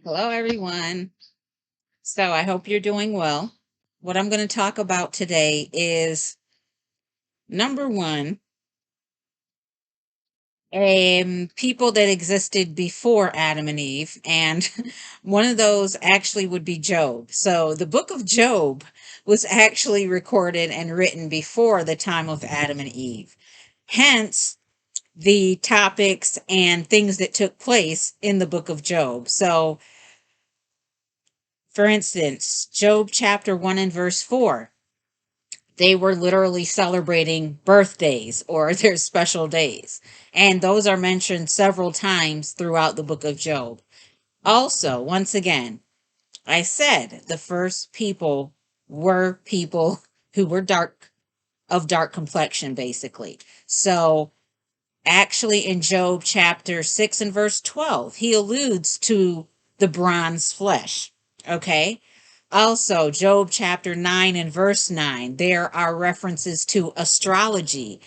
Hello, everyone. So I hope you're doing well. What I'm going to talk about today is number one, people that existed before Adam and Eve. And one of those actually would be Job. So the book of Job was actually recorded and written before the time of Adam and Eve. Hence, the topics and things that took place in the book of Job. So, for instance, Job chapter 1 and verse 4. They were literally celebrating birthdays or their special days. And those are mentioned several times throughout the book of Job. Also, once again, I said the first people were people who were dark complexion, basically. So, actually, in Job chapter 6 and verse 12, he alludes to the bronze flesh. Okay. Also, Job chapter 9 and verse 9, there are references to astrology.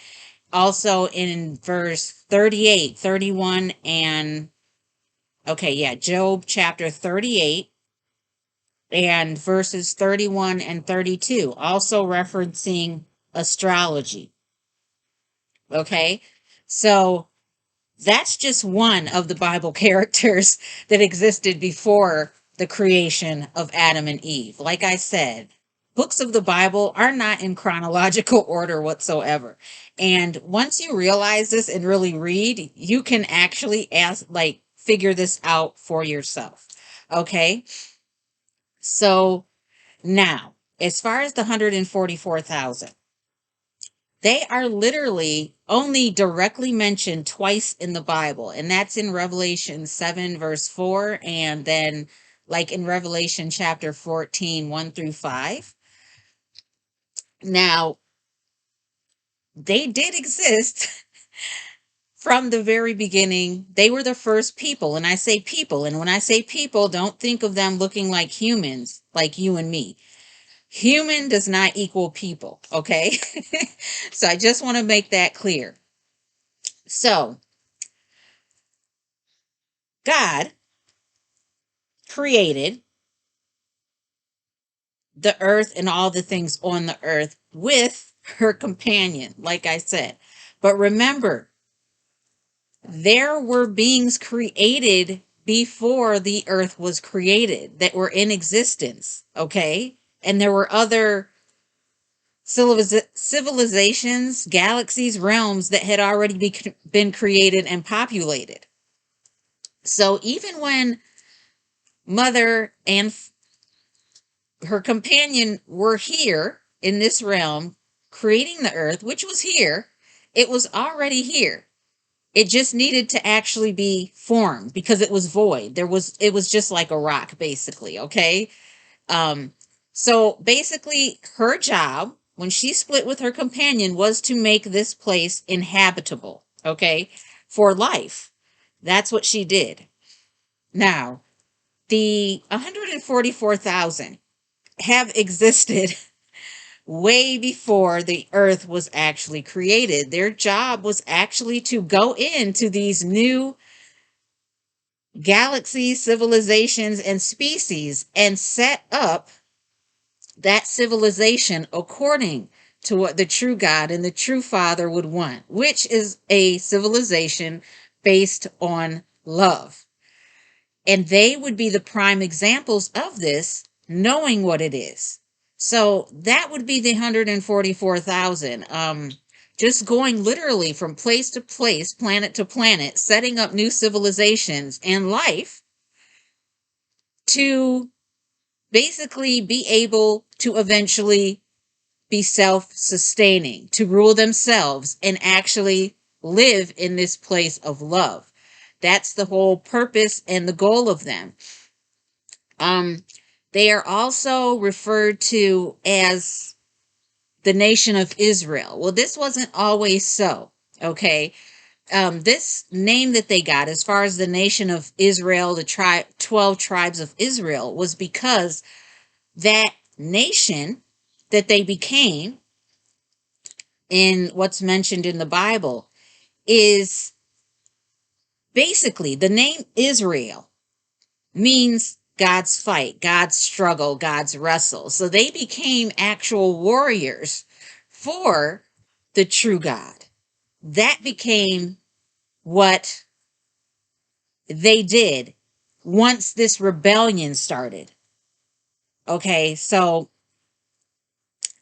Also, in verse 38, 31, and Job chapter 38 and verses 31 and 32, also referencing astrology. Okay. So, that's just one of the Bible characters that existed before the creation of Adam and Eve. Like I said, books of the Bible are not in chronological order whatsoever. And once you realize this and really read, you can actually figure this out for yourself. Okay? So now, as far as the 144,000, they are literally only directly mentioned twice in the Bible, and that's in Revelation 7, verse 4, and then like in Revelation chapter 14, 1 through 5. Now, they did exist from the very beginning. They were the first people, and I say people, and when I say people, don't think of them looking like humans, like you and me. Human does not equal people, okay? So I just want to make that clear. So, God created the earth and all the things on the earth with her companion, like I said. But remember, there were beings created before the earth was created that were in existence, okay? And there were other civilizations, galaxies, realms that had already been created and populated. So even when Mother and her companion were here in this realm creating the earth, which was here, it was already here. It just needed to actually be formed because it was void. It was just like a rock, basically. Okay. Um, so basically, her job when she split with her companion was to make this place inhabitable. Okay. For life. That's what she did. Now, the 144,000 have existed way before the earth was actually created. Their job was actually to go into these new galaxies, civilizations, and species and set up that civilization according to what the true God and the true Father would want, which is a civilization based on love. And they would be the prime examples of this, knowing what it is. So that would be the 144,000. Just going literally from place to place, planet to planet, setting up new civilizations and life to basically be able to eventually be self-sustaining, to rule themselves and actually live in this place of love. That's the whole purpose and the goal of them. Um, they are also referred to as the nation of Israel. Well, this wasn't always so, okay? This name that they got, as far as the nation of Israel, the 12 tribes of Israel, was because that nation that they became in what's mentioned in the Bible is basically the name Israel means God's fight, God's struggle, God's wrestle. So they became actual warriors for the true God. That became what they did once this rebellion started. Okay, so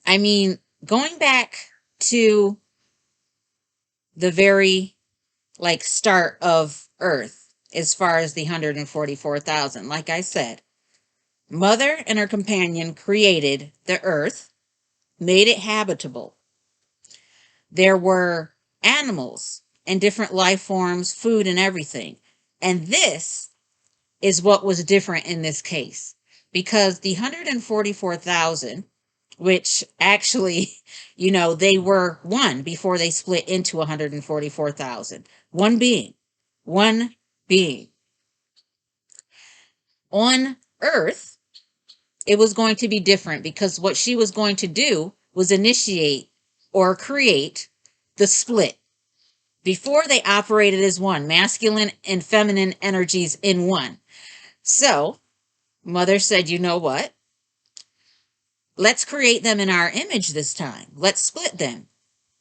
I mean, going back to the very start of Earth, as far as the 144,000, like I said, Mother and her companion created the Earth, made it habitable. There were animals and different life forms, food and everything. And this is what was different in this case, because the 144,000, which actually, they were one before they split into 144,000. One being. On Earth, it was going to be different, because what she was going to do was initiate or create the split. Before, they operated as one, masculine and feminine energies in one. So, Mother said, you know what? Let's create them in our image this time. Let's split them.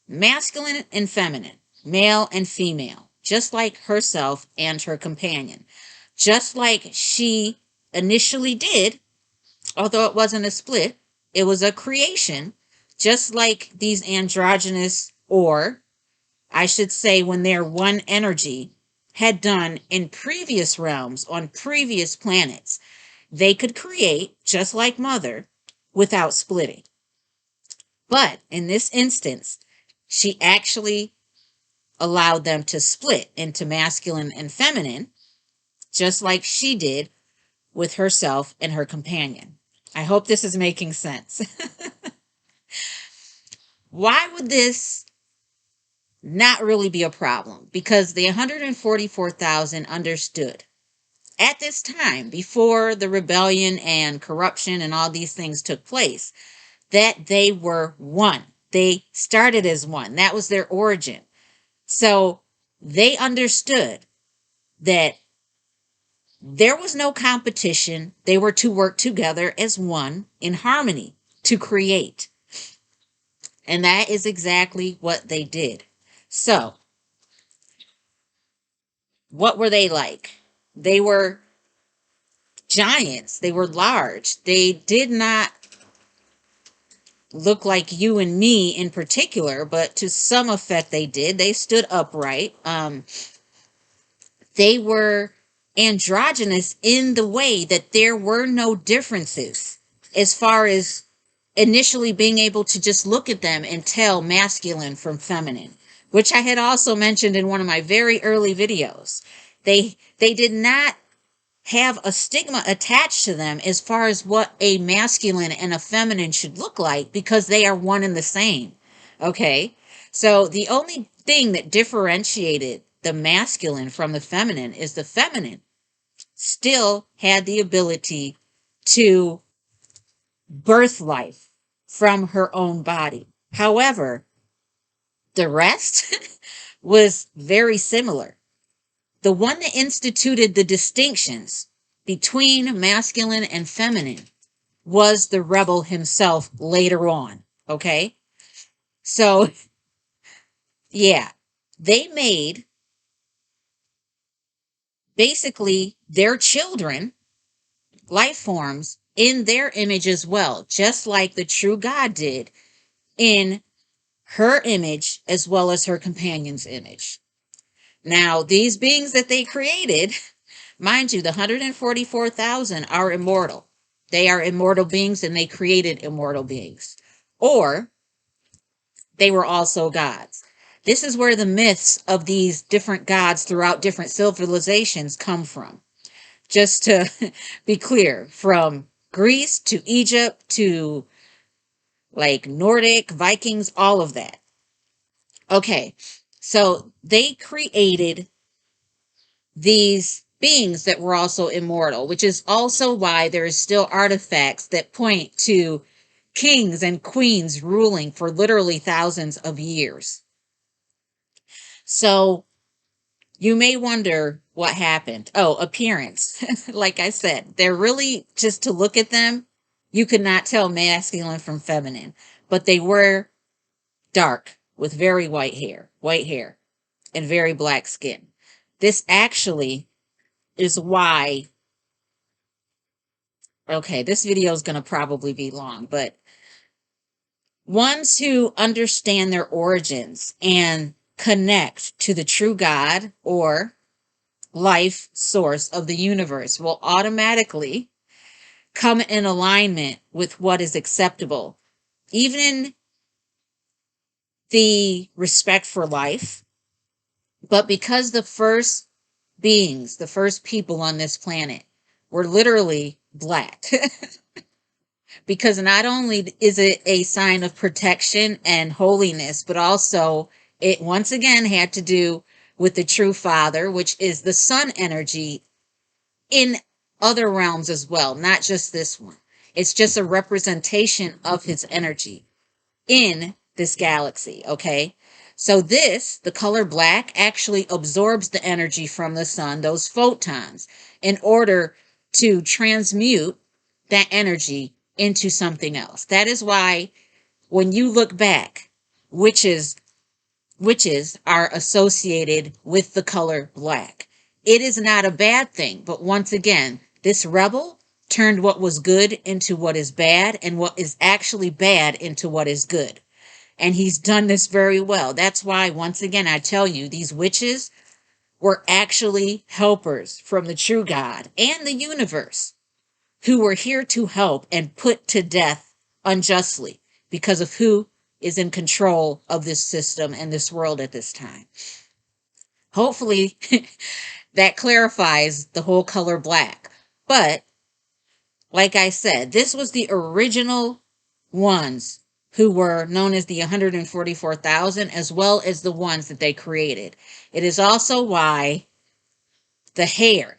Masculine and feminine, male and female, just like herself and her companion. Just like she initially did, although it wasn't a split, it was a creation, just like these androgynous, or I should say when they're one energy, had done in previous realms on previous planets. They could create, just like Mother, without splitting. But in this instance, she actually allowed them to split into masculine and feminine, just like she did with herself and her companion. I hope this is making sense. Why would this not really be a problem? Because the 144,000 understood at this time, before the rebellion and corruption and all these things took place, that they were one. They started as one. That was their origin. So they understood that there was no competition. They were to work together as one in harmony to create. And that is exactly what they did. So, what were they like? They were giants. They were large. They did not look like you and me in particular, but to some effect they did. They stood upright. They were androgynous in the way that there were no differences as far as initially being able to just look at them and tell masculine from feminine, which I had also mentioned in one of my very early videos. They did not have a stigma attached to them as far as what a masculine and a feminine should look like, because they are one and the same. Okay? So the only thing that differentiated the masculine from the feminine is the feminine still had the ability to birth life from her own body. However, the rest was very similar. The one that instituted the distinctions between masculine and feminine was the rebel himself later on. Okay? So, yeah, they made basically their children life forms in their image as well, just like the true God did in her image as well as her companion's image. Now, these beings that they created, mind you, the 144,000 are immortal. They are immortal beings, and they created immortal beings. Or they were also gods. This is where the myths of these different gods throughout different civilizations come from. Just to be clear, from Greece to Egypt to like Nordic, Vikings, all of that. Okay, so they created these beings that were also immortal, which is also why there is still artifacts that point to kings and queens ruling for literally thousands of years. So You may wonder what happened. Oh, appearance. Like I said, they're really, just to look at them, you could not tell masculine from feminine, but they were dark with very white hair, and very black skin. This actually is why, okay, this video is going to probably be long, but ones who understand their origins and connect to the true God or life source of the universe will automatically come in alignment with what is acceptable, even in the respect for life. But because the first beings, the first people on this planet, were literally black, because not only is it a sign of protection and holiness, but also it once again had to do with the true Father, which is the sun energy in other realms as well, not just this one. It's just a representation of his energy in this galaxy, okay? So this, the color black, actually absorbs the energy from the sun, those photons, in order to transmute that energy into something else. That is why when you look back, witches are associated with the color black. It is not a bad thing, but once again, this rebel turned what was good into what is bad, and what is actually bad into what is good. And he's done this very well. That's why, once again, I tell you, these witches were actually helpers from the true God and the universe, who were here to help and put to death unjustly because of who is in control of this system and this world at this time. Hopefully that clarifies the whole color black. But like I said, this was the original ones who were known as the 144,000, as well as the ones that they created. It is also why the hair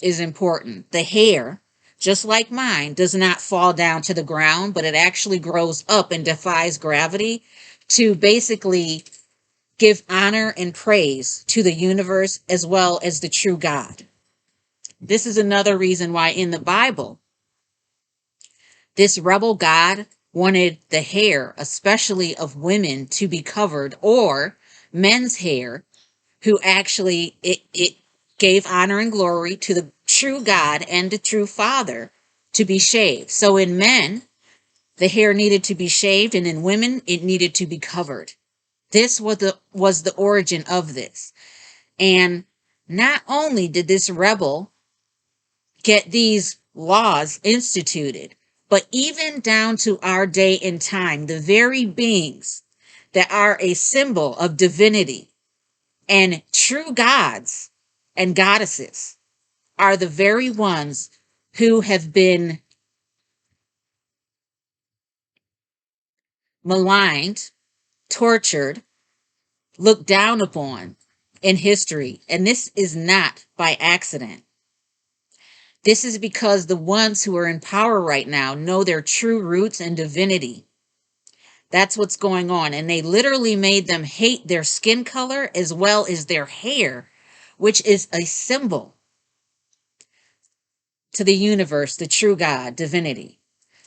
is important. The hair, just like mine, does not fall down to the ground, but it actually grows up and defies gravity to basically give honor and praise to the universe as well as the true God. This is another reason why in the Bible, this rebel God wanted the hair, especially of women, to be covered, or men's hair, who actually it gave honor and glory to the true God and the true Father, to be shaved. So in men, the hair needed to be shaved, and in women, it needed to be covered. This was the origin of this. And not only did this rebel get these laws instituted, but even down to our day and time, the very beings that are a symbol of divinity and true gods and goddesses are the very ones who have been maligned, tortured, looked down upon in history. And this is not by accident. This is because the ones who are in power right now know their true roots and divinity. That's what's going on. And they literally made them hate their skin color as well as their hair, which is a symbol to the universe, the true God, divinity.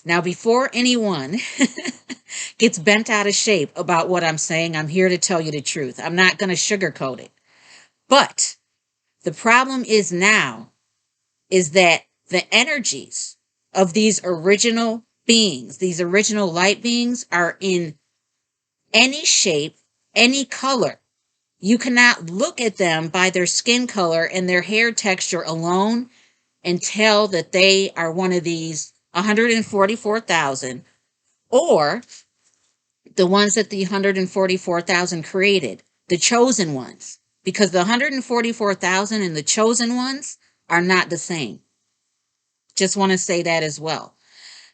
Now, before anyone gets bent out of shape about what I'm saying, I'm here to tell you the truth. I'm not going to sugarcoat it. But the problem is now is that the energies of these original beings, these original light beings, are in any shape, any color. You cannot look at them by their skin color and their hair texture alone and tell that they are one of these 144,000, or the ones that the 144,000 created, the chosen ones, because the 144,000 and the chosen ones are not the same. Just want to say that as well.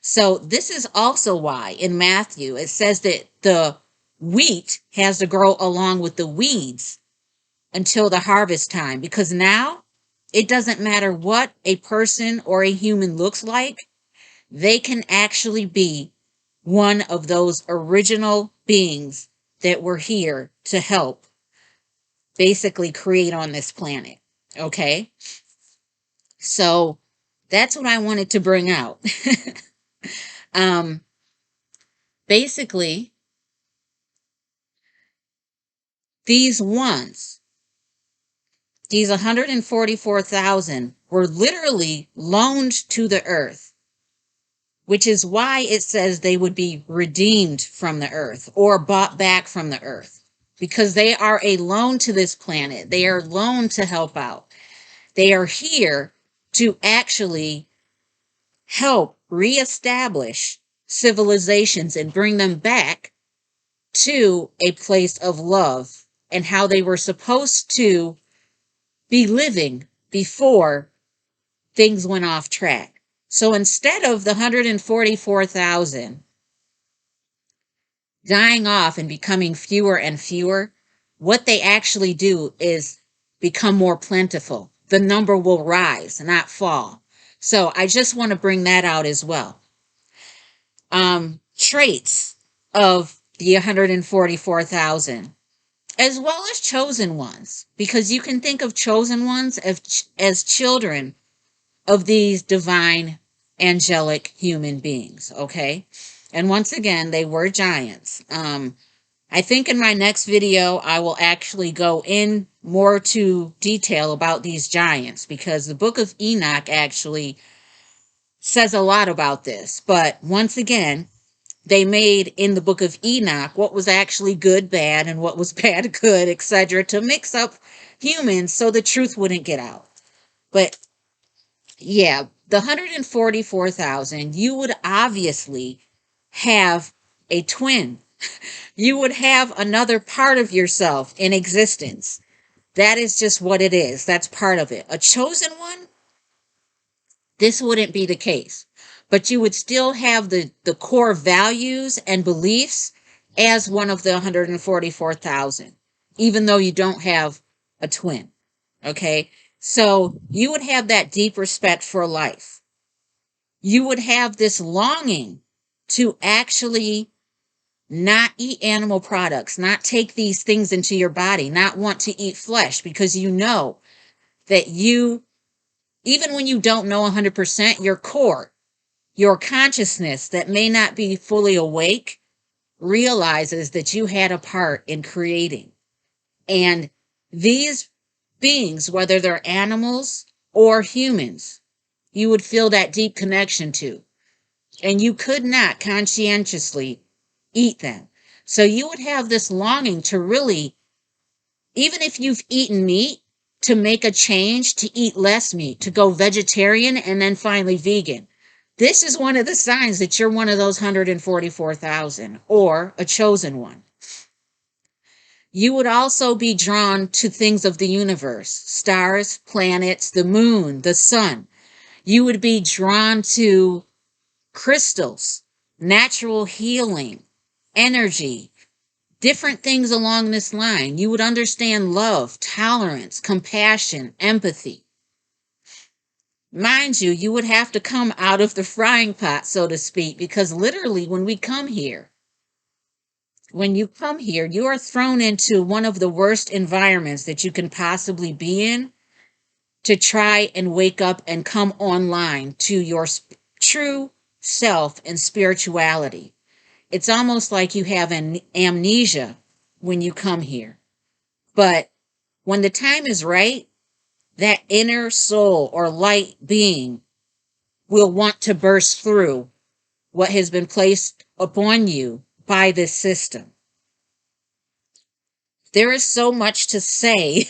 So this is also why in Matthew it says that the wheat has to grow along with the weeds until the harvest time, because now it doesn't matter what a person or a human looks like, they can actually be one of those original beings that were here to help basically create on this planet. Okay? So that's what I wanted to bring out. um, Basically, these ones, these 144,000 were literally loaned to the earth, which is why it says they would be redeemed from the earth or bought back from the earth, because they are a loan to this planet. They are loaned to help out. They are here to actually help reestablish civilizations and bring them back to a place of love and how they were supposed to be living before things went off track. So instead of the 144,000 dying off and becoming fewer and fewer, what they actually do is become more plentiful. The number will rise, not fall. So I just want to bring that out as well. Traits of the 144,000, as well as chosen ones, because you can think of chosen ones as children of these divine angelic human beings. Okay. And once again, they were giants. I think in my next video, I will actually go in more to detail about these giants, because the book of Enoch actually says a lot about this. But once again, they made in the book of Enoch what was actually good, bad, and what was bad, good, etc., to mix up humans so the truth wouldn't get out. But yeah, the 144,000, you would obviously have a twin. You would have another part of yourself in existence. That is just what it is. That's part of it. A chosen one, this wouldn't be the case. But you would still have the core values and beliefs as one of the 144,000, even though you don't have a twin. Okay? So you would have that deep respect for life. You would have this longing to actually not eat animal products, not take these things into your body, not want to eat flesh, because you know that you, even when you don't know 100%, your core, your consciousness that may not be fully awake, realizes that you had a part in creating. And these beings, whether they're animals or humans, you would feel that deep connection to. And you could not conscientiously eat them. So you would have this longing to really, even if you've eaten meat, to make a change, to eat less meat, to go vegetarian, and then finally vegan. This is one of the signs that you're one of those 144,000 or a chosen one. You would also be drawn to things of the universe, stars, planets, the moon, the sun. You would be drawn to crystals, natural healing, energy, different things along this line. You would understand love, tolerance, compassion, empathy. Mind you, you would have to come out of the frying pot, so to speak, because literally when you come here, you are thrown into one of the worst environments that you can possibly be in to try and wake up and come online to your true self and spirituality. It's almost like you have an amnesia when you come here. But when the time is right, that inner soul or light being will want to burst through what has been placed upon you by this system. There is so much to say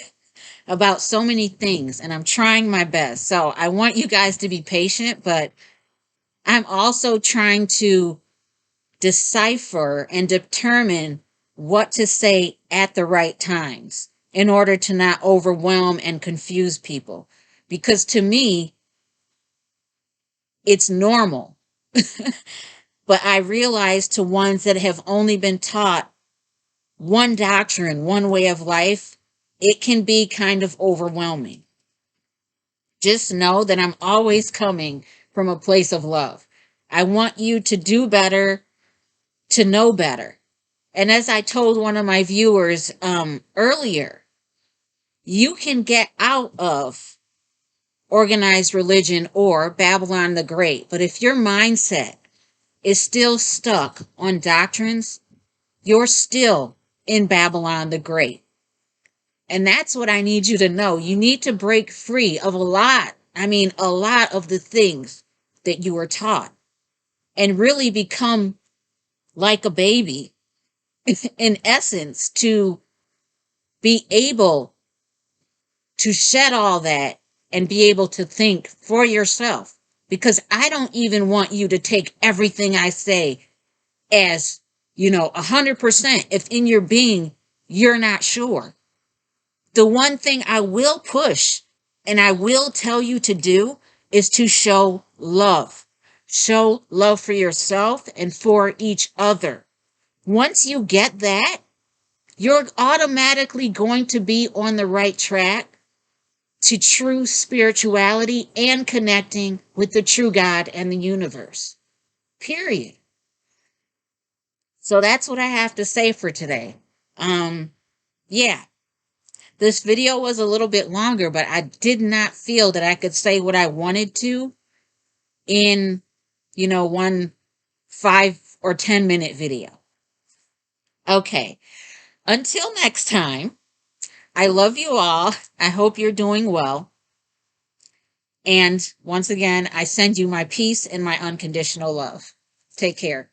about so many things, and I'm trying my best. So I want you guys to be patient, but I'm also trying to decipher and determine what to say at the right times in order to not overwhelm and confuse people. Because to me, it's normal. But I realize to ones that have only been taught one doctrine, one way of life, it can be kind of overwhelming. Just know that I'm always coming from a place of love. I want you to do better, to know better. And as I told one of my viewers earlier, you can get out of organized religion or Babylon the Great. But if your mindset is still stuck on doctrines, you're still in Babylon the Great. And that's what I need you to know. You need to break free of a lot of the things that you were taught and really become like a baby, in essence, to be able to shed all that and be able to think for yourself. Because I don't even want you to take everything I say as, 100% if in your being you're not sure. The one thing I will push and I will tell you to do is to show love. Show love for yourself and for each other. Once you get that, you're automatically going to be on the right track to true spirituality and connecting with the true God and the universe. Period. So that's what I have to say for today. Yeah, this video was a little bit longer, but I did not feel that I could say what I wanted to in, one 5 or 10 minute video. Okay. Until next time, I love you all. I hope you're doing well. And once again, I send you my peace and my unconditional love. Take care.